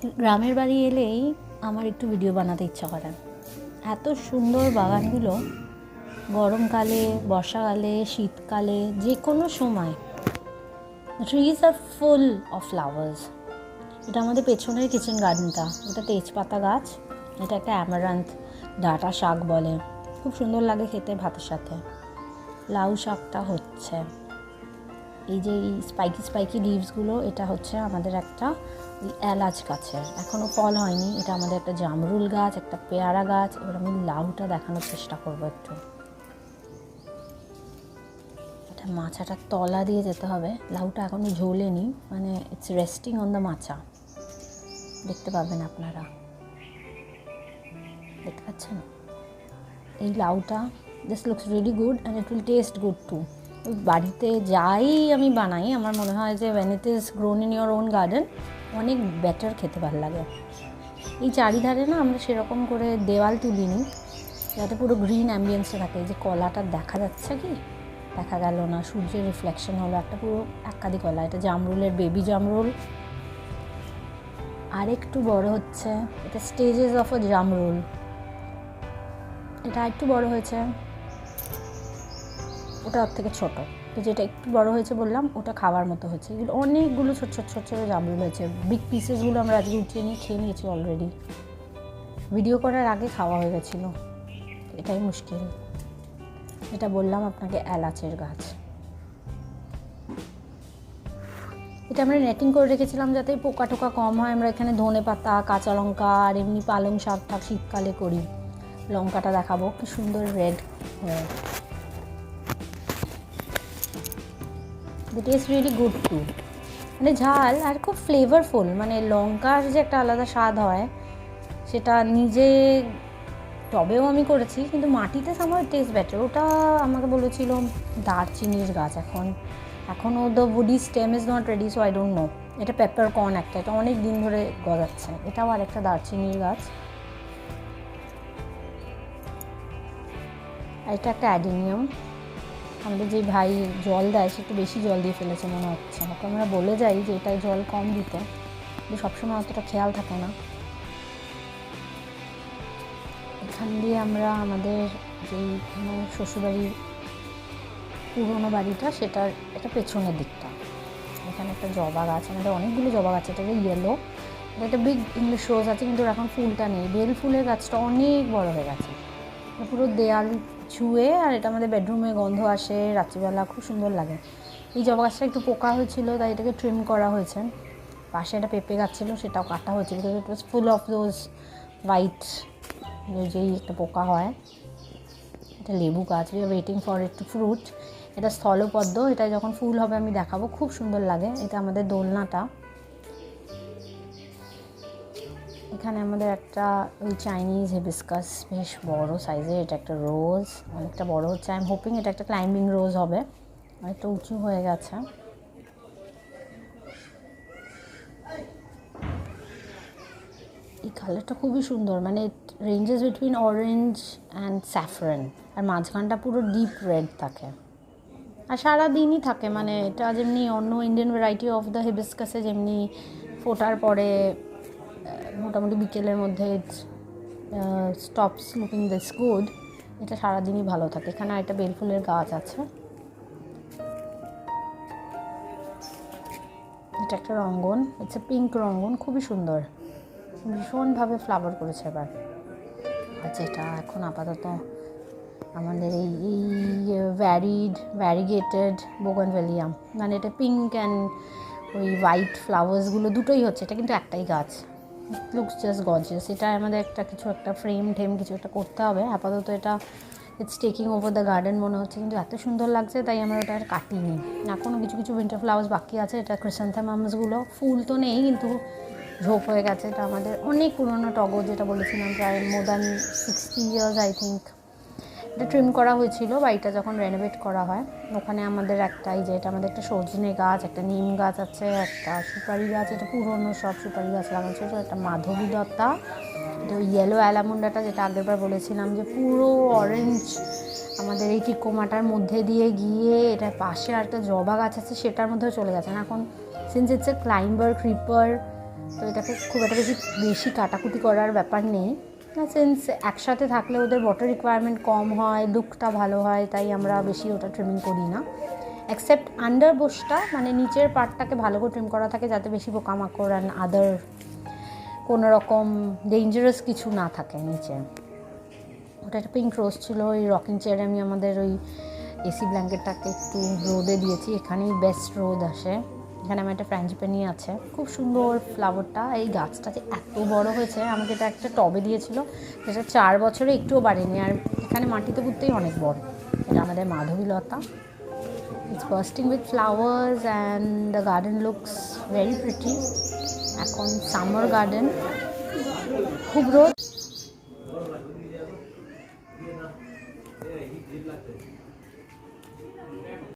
গ্রামের বাড়ি এলেই আমার একটু ভিডিও বানাতে ইচ্ছা করে। এত সুন্দর বাগানগুলো, গরমকালে, বর্ষাকালে, শীতকালে, যে কোনো সময় trees are full of flowers. এটা আমাদের পেছনের কিচেন গার্ডেনটা, এটা তেজপাতা গাছ, এটা একটা অ্যামারান্থ, ডাঁটা শাক বলে, খুব সুন্দর লাগে খেতে ভাতের সাথে। লাউ শাকটা হচ্ছে, এই যে এই স্পাইকি স্পাইকি লিভসগুলো, এটা হচ্ছে আমাদের একটা ওই এলাচ গাছের, এখনও ফল হয়নি। এটা আমাদের একটা জামরুল গাছ, একটা পেয়ারা গাছ। এবার আমি লাউটা দেখানোর চেষ্টা করবো একটু। এটা মাচাটার তলা দিয়ে যেতে হবে, লাউটা এখনও ঝোলেনি, মানে ইটস রেস্টিং অন দ্য মাচা। দেখতে পাবেন আপনারা, দেখতে পাচ্ছেন এই লাউটা। This looks really good and it will taste good too. বাড়িতে যাই আমি বানাই, আমার মনে হয় যে when it is grown in your own garden অনেক বেটার, খেতে ভালো লাগে। এই চারিধারে না আমরা সেরকম করে দেওয়াল তুলিনি যাতে পুরো গ্রিন অ্যাম্বিয়েন্সে থাকে। এই যে কলাটা দেখা যাচ্ছে, কি দেখা গেল না, সূর্যের রিফ্লেকশন হলো, একটা পুরো একাদি কলা। এটা জামরুলের বেবি জামরুল, আর একটু বড় হচ্ছে। এটা স্টেজেস অফ আ জামরুল, এটা একটু বড় হয়েছে, ওটা ওর থেকে ছোটো। তো যেটা একটু বড় হয়েছে বললাম, ওটা খাওয়ার মতো হয়েছে। এগুলো অনেকগুলো ছোট ছোট ছোট ছোটো জামরুল হয়েছে। বিগ পিসেসগুলো আমরা আজকে উঠিয়ে নিয়ে খেয়ে নিয়েছি অলরেডি। ভিডিও করার আগে খাওয়া হয়ে গেছিলো, এটাই মুশকিল। এটা বললাম আপনাকে এলাচের গাছ। এটা আমরা নেটিং করে রেখেছিলাম যাতে পোকা টোকা কম হয়। আমরা এখানে ধনে পাতা, কাঁচা লঙ্কা আর এমনি পালং শাক ঠাক শীতকালে করি। লঙ্কাটা দেখাবো, কি সুন্দর রেড হয়ে। It is really good too, মানে ঝাল আর খুব ফ্লেভারফুল। মানে লঙ্কার যে একটা আলাদা স্বাদ হয়, সেটা নিজে টবেও আমি করেছি, কিন্তু মাটিতে সামহাও টেস্ট বেটার। ওটা আমাকে বলেছিল দারচিনির গাছ। এখনও the woody stem is not ready, so I don't know. এটা পেপারকর্ন একটা, এটা অনেক দিন ধরে গজাচ্ছে। এটাও আর একটা দারচিনির গাছ। আর এটা একটা অ্যাডেনিয়াম। আমাদের যে ভাই জল দেয়, সে একটু বেশি জল দিয়ে ফেলেছে মনে হচ্ছে। ওকে আমরা বলে যাই যে এটাই জল কম দিতে, কিন্তু সবসময় অতটা খেয়াল থাকে না। এখান দিয়ে আমরা আমাদের যেই শ্বশুরবাড়ির পুরোনো বাড়িটা, সেটার একটা পেছনের দিকটা, এখানে একটা জবা গাছ, আমাদের অনেকগুলো জবা গাছ। এটা ইয়েলো, এটা একটা বিগ ইংলিশ রোজ আছে, কিন্তু এখন ফুলটা নেই। বেল ফুলের গাছটা অনেক বড় হয়ে গেছে, পুরো দেয়াল ছুঁয়ে। আর এটা আমাদের বেডরুমে গন্ধ আসে রাত্রিবেলা, খুব সুন্দর লাগে। এই জবা গাছটা একটু পোকা হয়েছিল, তাই এটাকে ট্রিম করা হয়েছে। পাশে একটা পেঁপে গাছ ছিল, সেটাও কাটা হয়েছিল, because it was full of those white, যেই একটা পোকা হয়। এটা লেবু গাছ, we are waiting for it to fruit. এটা স্থলপদ্ম, এটা যখন ফুল হবে আমি দেখাবো, খুব সুন্দর লাগে। এটা আমাদের দোলনাটা। এখানে আমাদের একটা ওই চাইনিজ হিবিস্কাস, বেশ বড় সাইজের। এটা একটা রোজ, অনেকটা বড় হচ্ছে। আই এম হোপিং এটা একটা ক্লাইম্বিং রোজ হবে, অনেকটা উঁচু হয়ে গেছে। এই কালারটা খুবই সুন্দর, মানে ranges between orange and saffron, আর মাঝখানটা পুরো ডিপ রেড থাকে, আর সারাদিনই থাকে। মানে এটা যেমনি অন্য ইন্ডিয়ান ভ্যারাইটি অফ দ্য হিবিস্কাসে যেমনি ফোটার পরে মোটামুটি বিকেলের মধ্যে স্টপস লুকিং দিস গুড, এটা সারাদিনই ভালো থাকে। এখানে একটা বেলফুলের গাছ আছে, এটা একটা রঙ্গন, ইটস এ পিঙ্ক রঙ্গন, খুবই সুন্দর, ভীষণভাবে ফ্লাওয়ার করেছে এবার। আর যেটা এখন আপাতত আমাদের এই ভ্যারিগেটেড বোগানভেলিয়াম, মানে এটা পিঙ্ক অ্যান্ড ওই হোয়াইট ফ্লাওয়ার্সগুলো দুটোই হচ্ছে। এটা কিন্তু একটাই গাছ, লুকস জাস্ট গর্জিয়াস। এটা আমাদের কিছু একটা ফ্রেম কিছু একটা করতে হবে। আপাতত এটা it's taking over the garden মনে হচ্ছে, কিন্তু এত সুন্দর লাগছে তাই আমরা ওটা আর কাটিনি। এখনও কিছু কিছু উইন্টার ফ্লাওয়ার্স বাকি আছে। এটা ক্রিস্যান্থামামসগুলো, ফুল তো নেই কিন্তু ঝোপ হয়ে গেছে। এটা আমাদের অনেক পুরোনো টগর, যেটা বলেছিলাম প্রায় more than 60 years I think. এটা ট্রিম করা হয়েছিল বাড়িটা যখন রেনোভেট করা হয়। ওখানে আমাদের একটাই, যে এটা আমাদের একটা সজনে গাছ, একটা নিম গাছ আছে, একটা সুপারি গাছ, এটা পুরোনো সব সুপারি গাছ লাগানো ছিল, একটা মাধবীলতা, এটা ইয়েলো অ্যালামুন্ডাটা যেটা আগেরবার বলেছিলাম যে পুরো অরেঞ্জ, আমাদের এই টিকোমাটার মধ্যে দিয়ে গিয়ে এটার পাশে আর একটা জবা গাছ আছে, সেটার মধ্যেও চলে গেছে। এখন since it's a climber creeper, তো এটাকে খুব একটা বেশি কাটাকুটি করার ব্যাপার নেই, সিন্স একসাথে থাকলে ওদের ওয়াটার রিকোয়ারমেন্ট কম হয়, লুকটা ভালো হয়, তাই আমরা বেশি ওটা ট্রিমিং করি না। এক্সেপ্ট আন্ডার বুশটা, মানে নিচের পার্টটাকে ভালো করে ট্রিম করা থাকে যাতে বেশি পোকামাকড় অ্যান্ড আদার কোনো রকম ডেঞ্জারাস কিছু না থাকে নিচে। ওটা একটা পিঙ্ক রোজ ছিল। ওই রকিং চেয়ারে আমি আমাদের ওই এসি ব্ল্যাঙ্কেটটাকে একটু রোদে দিয়েছি, এখানেই বেস্ট রোদ আসে। এখানে আমার একটা ফ্র্যাঞ্জিপানি আছে, খুব সুন্দর ফ্লাওয়ারটা। এই গাছটা যে এত বড় হয়েছে, আমাকে এটা একটা টবে দিয়েছিল, যেটা 4 বছরে একটুও বাড়েনি, আর এখানে মাটিতে পুঁততেই অনেক বড়। এটা আমাদের মাধবীলতা। It's bursting with flowers and the garden looks very pretty. এখন সামার গার্ডেন, খুব রোদ।